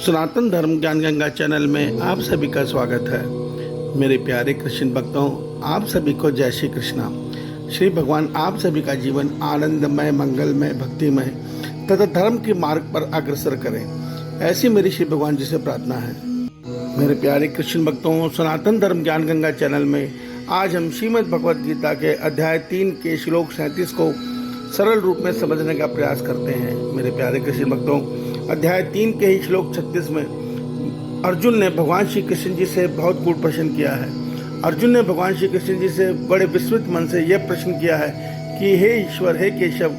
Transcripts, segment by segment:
सनातन धर्म ज्ञान गंगा चैनल में आप सभी का स्वागत है। मेरे प्यारे कृष्ण भक्तों, आप सभी को जय श्री कृष्णा। श्री भगवान आप सभी का जीवन आनंदमय, मंगलमय, भक्तिमय तथा धर्म के मार्ग पर अग्रसर करें, ऐसी मेरी श्री भगवान जी से प्रार्थना है। मेरे प्यारे कृष्ण भक्तों, सनातन धर्म ज्ञान गंगा चैनल में आज हम श्रीमद् भगवद गीता के अध्याय 3 के श्लोक 37 को सरल रूप में समझने का प्रयास करते हैं। मेरे प्यारे कृष्ण भक्तों, अध्याय 3 के ही श्लोक 36 में अर्जुन ने भगवान श्री कृष्ण जी से बहुत गूढ़ प्रश्न किया है। अर्जुन ने भगवान श्री कृष्ण जी से बड़े विस्तृत मन से यह प्रश्न किया है कि हे ईश्वर, हे केशव,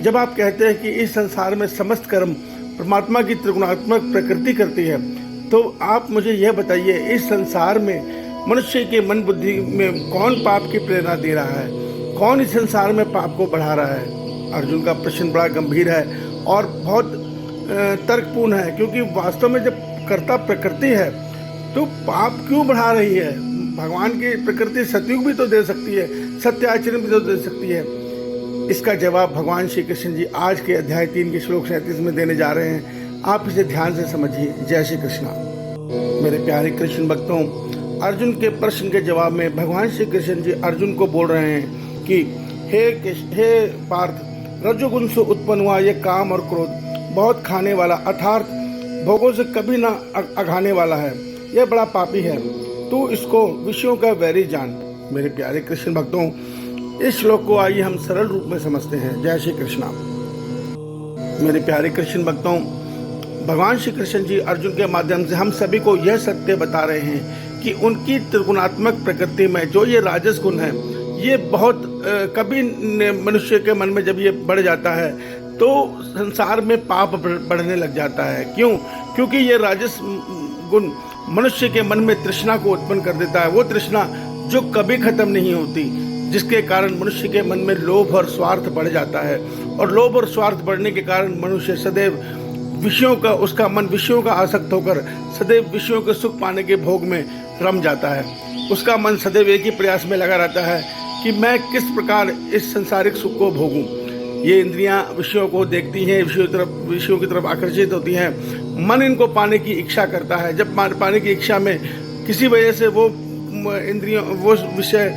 जब आप कहते हैं कि इस संसार में समस्त कर्म परमात्मा की त्रिगुणात्मक प्रकृति करती है, तो आप मुझे यह बताइए, इस संसार में मनुष्य के मन बुद्धि में कौन पाप की प्रेरणा दे रहा है, कौन इस संसार में पाप को बढ़ा रहा है। अर्जुन का प्रश्न बड़ा गंभीर है और बहुत तर्कपूर्ण है, क्योंकि वास्तव में जब कर्ता प्रकृति है तो पाप क्यों बढ़ा रही है। भगवान की प्रकृति सतयुग भी तो दे सकती है, सत्य आचरण भी तो दे सकती है। इसका जवाब भगवान श्री कृष्ण जी आज के अध्याय 3 के श्लोक 37 में देने जा रहे हैं। आप इसे ध्यान से समझिए। जय श्री कृष्णा। मेरे प्यारे कृष्ण भक्तों, अर्जुन के प्रश्न के जवाब में भगवान श्री कृष्ण जी अर्जुन को बोल रहे हैं कि हे पार्थ, रजोगुण से उत्पन्न हुआ ये काम और क्रोध बहुत खाने वाला, अर्थात भोगों से कभी ना अघाने वाला है। यह बड़ा पापी है, तू इसको विषयों का वैरी जान। मेरे प्यारे कृष्ण भक्तों, इस श्लोक को आइए हम सरल रूप में समझते हैं। जय श्री कृष्णा। मेरे प्यारे कृष्ण भक्तों, भगवान श्री कृष्ण जी अर्जुन के माध्यम से हम सभी को यह सत्य बता रहे हैं कि उनकी त्रिगुणात्मक प्रकृति में जो ये राजस गुण है, ये बहुत कभी मनुष्य के मन में जब ये बढ़ जाता है तो संसार में पाप बढ़ने लग जाता है। क्यों? क्योंकि ये राजस गुण मनुष्य के मन में तृष्णा को उत्पन्न कर देता है, वो तृष्णा जो कभी खत्म नहीं होती, जिसके कारण मनुष्य के मन में लोभ और स्वार्थ बढ़ जाता है। और लोभ और स्वार्थ बढ़ने के कारण मनुष्य सदैव विषयों का, उसका मन विषयों का आसक्त होकर सदैव विषयों के सुख पाने के भोग में रम जाता है। उसका मन सदैव एक ही प्रयास में लगा रहता है कि मैं किस प्रकार इस सांसारिक सुख को भोगूं। ये इंद्रियां विषयों को देखती हैं, विषयों की तरफ आकर्षित होती हैं। मन इनको पाने की इच्छा करता है। जब पाने की इच्छा में किसी वजह से वो इंद्रियों, वो विषय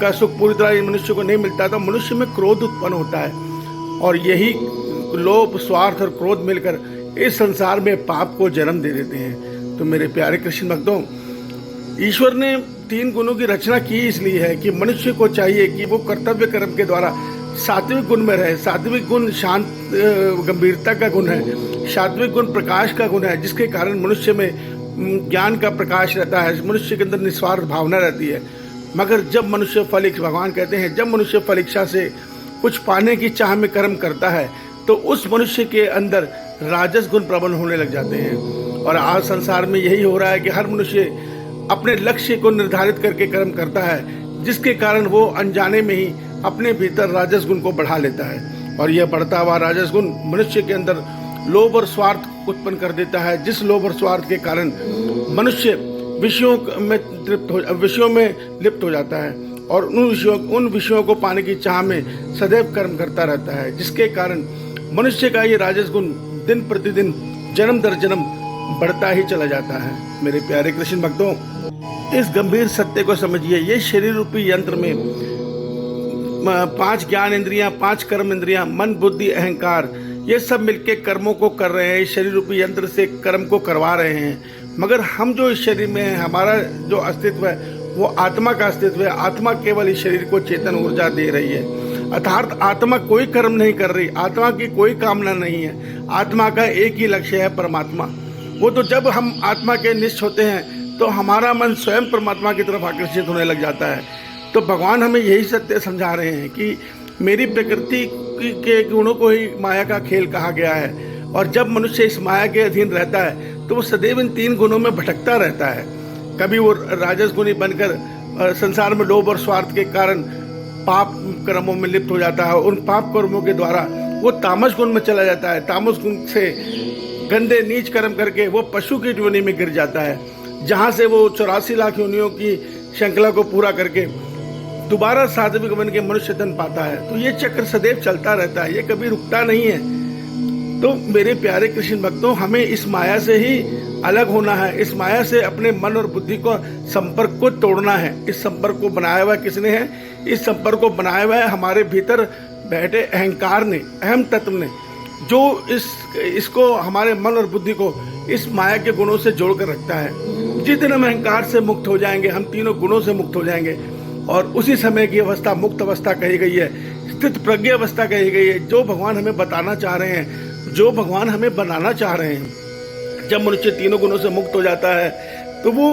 का सुख पूरी तरह मनुष्य को नहीं मिलता, तो मनुष्य में क्रोध उत्पन्न होता है। और यही लोभ, स्वार्थ और क्रोध मिलकर इस संसार में पाप को जन्म दे देते हैं। तो मेरे प्यारे कृष्ण भक्तों, ईश्वर ने 3 गुणों की रचना की इसलिए है कि मनुष्य को चाहिए कि वो कर्तव्य कर्म के द्वारा सात्विक गुण में रहे। सात्विक गुण शांत गंभीरता का गुण है, सात्विक गुण प्रकाश का गुण है, जिसके कारण मनुष्य में ज्ञान का प्रकाश रहता है, मनुष्य के अंदर निस्वार्थ भावना रहती है। मगर जब मनुष्य भगवान कहते हैं, जब मनुष्य फल इच्छा से कुछ पाने की चाह में कर्म करता है, तो उस मनुष्य के अंदर राजस गुण प्रबल होने लग जाते हैं। और आज संसार में यही हो रहा है कि हर मनुष्य अपने लक्ष्य को निर्धारित करके कर्म करता है, जिसके कारण वो अनजाने में ही अपने भीतर राजस गुण को बढ़ा लेता है। और यह बढ़ता हुआ राजस गुण मनुष्य के अंदर लोभ और स्वार्थ उत्पन्न कर देता है, जिस लोभ और स्वार्थ के कारण मनुष्य विषयों में लिप्त हो जाता है और उन विषयों को पाने की चाह में सदैव कर्म करता रहता है, जिसके कारण मनुष्य का ये राजस गुण दिन प्रतिदिन, जन्म दर जन्म बढ़ता ही चला जाता है। मेरे प्यारे कृष्ण भक्तों, इस गंभीर सत्य को समझिए। ये शरीर रूपी यंत्र में 5 ज्ञान इंद्रियां, 5 कर्म इंद्रियां, मन, बुद्धि, अहंकार, ये सब मिलके कर्मों को कर रहे हैं। इस शरीर रूपी यंत्र से कर्म को करवा रहे हैं। मगर हम जो इस शरीर में हैं, हमारा जो अस्तित्व है वो आत्मा का अस्तित्व है। आत्मा केवल इस शरीर को चेतन ऊर्जा दे रही है, अर्थात आत्मा कोई कर्म नहीं कर रही, आत्मा की कोई कामना नहीं है। आत्मा का एक ही लक्ष्य है, परमात्मा। वो तो जब हम आत्मा के निष्ठ होते हैं तो हमारा मन स्वयं परमात्मा की तरफ आकर्षित होने लग जाता है। तो भगवान हमें यही सत्य समझा रहे हैं कि मेरी प्रकृति के गुणों को ही माया का खेल कहा गया है। और जब मनुष्य इस माया के अधीन रहता है तो वो सदैव इन 3 गुणों में भटकता रहता है। कभी वो राजस गुणी बनकर संसार में लोभ और स्वार्थ के कारण पाप कर्मों में लिप्त हो जाता है। उन पाप कर्मों के द्वारा वो तामस गुण में चला जाता है। तामस गुण से गंदे नीच कर्म करके वो पशु की योनि में गिर जाता है, जहाँ से वो 84 लाख योनियों की श्रृंखला को पूरा करके दोबारा सात्विक बन के मनुष्य तन पाता है। तो ये चक्र सदैव चलता रहता है, ये कभी रुकता नहीं है। तो मेरे प्यारे कृष्ण भक्तों, हमें इस माया से ही अलग होना है। इस माया से अपने मन और बुद्धि को संपर्क को तोड़ना है। इस संपर्क को बनाया हुआ किसने है? इस संपर्क को बनाया हुआ है हमारे भीतर बैठे अहंकार ने, अहम तत्व ने, जो इसको हमारे मन और बुद्धि को इस माया के गुणों से जोड़कर रखता है। जिस दिन हम अहंकार से मुक्त हो जाएंगे, हम तीनों गुणों से मुक्त हो जाएंगे, और उसी समय की अवस्था मुक्त अवस्था कही गई है, स्थित प्रज्ञ अवस्था कही गई है, जो भगवान हमें बताना चाह रहे हैं, जो भगवान हमें बनाना चाह रहे हैं। जब मनुष्य तीनों गुणों से मुक्त हो जाता है तो वो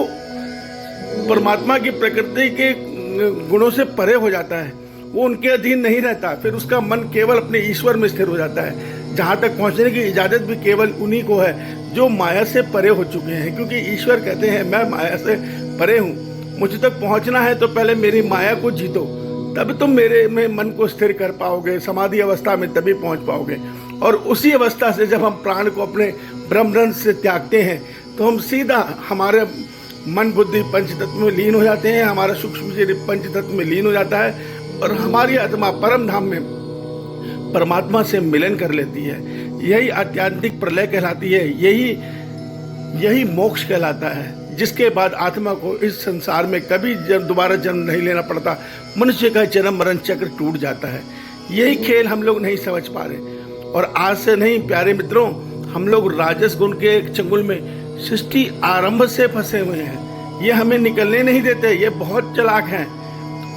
परमात्मा की प्रकृति के गुणों से परे हो जाता है, वो उनके अधीन नहीं रहता। फिर उसका मन केवल अपने ईश्वर में स्थिर हो जाता है, जहाँ तक पहुँचने की इजाज़त भी केवल उन्हीं को है जो माया से परे हो चुके हैं। क्योंकि ईश्वर कहते हैं मैं माया से परे हूँ, मुझ तक पहुँचना है तो पहले मेरी माया को जीतो, तब तुम मेरे में मन को स्थिर कर पाओगे, समाधि अवस्था में तभी पहुँच पाओगे। और उसी अवस्था से जब हम प्राण को अपने ब्रह्मरंध्र से त्यागते हैं तो हम सीधा हमारे मन बुद्धि पंच तत्व में लीन हो जाते हैं, हमारा सूक्ष्म शरीर पंच तत्व में लीन हो जाता है और हमारी आत्मा परम धाम में परमात्मा से मिलन कर लेती है। यही आध्यात्मिक प्रलय कहलाती है, यही मोक्ष कहलाता है, जिसके बाद आत्मा को इस संसार में कभी दोबारा जन्म नहीं लेना पड़ता। मनुष्य का जन्म मरण चक्र टूट जाता है। यही खेल हम लोग नहीं समझ पा रहे, और आज से नहीं प्यारे मित्रों, हम लोग राजस गुण के एक चंगुल में सृष्टि आरंभ से फंसे हुए हैं। ये हमें निकलने नहीं देते, ये बहुत चालाक हैं।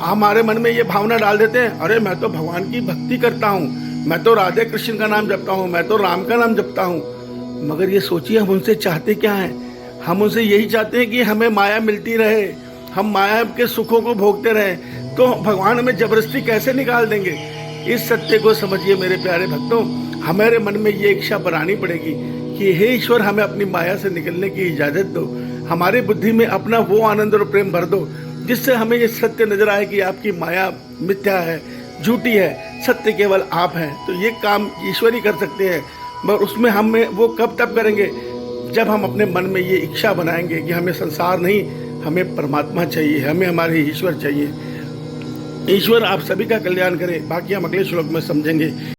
हमारे मन में ये भावना डाल देते हैं, अरे मैं तो भगवान की भक्ति करता हूँ, मैं तो राधे कृष्ण का नाम जपता हूँ, मैं तो राम का नाम जपता हूँ। मगर ये सोचिए हम उनसे चाहते क्या हैं? हम उनसे यही चाहते हैं कि हमें माया मिलती रहे, हम माया के सुखों को भोगते रहें। तो भगवान हमें जबरदस्ती कैसे निकाल देंगे? इस सत्य को समझिए मेरे प्यारे भक्तों। हमारे मन में ये इच्छा बनानी पड़ेगी कि हे ईश्वर, हमें अपनी माया से निकलने की इजाज़त दो, हमारी बुद्धि में अपना वो आनंद और प्रेम भर दो जिससे हमें ये सत्य नजर आए कि आपकी माया मिथ्या है, झूठी है, सत्य केवल आप हैं। तो ये काम ईश्वर ही कर सकते हैं, मगर उसमें हमें वो कब तब करेंगे जब हम अपने मन में ये इच्छा बनाएंगे कि हमें संसार नहीं, हमें परमात्मा चाहिए, हमें हमारे ईश्वर चाहिए। ईश्वर आप सभी का कल्याण करे। बाकी हम अगले श्लोक में समझेंगे।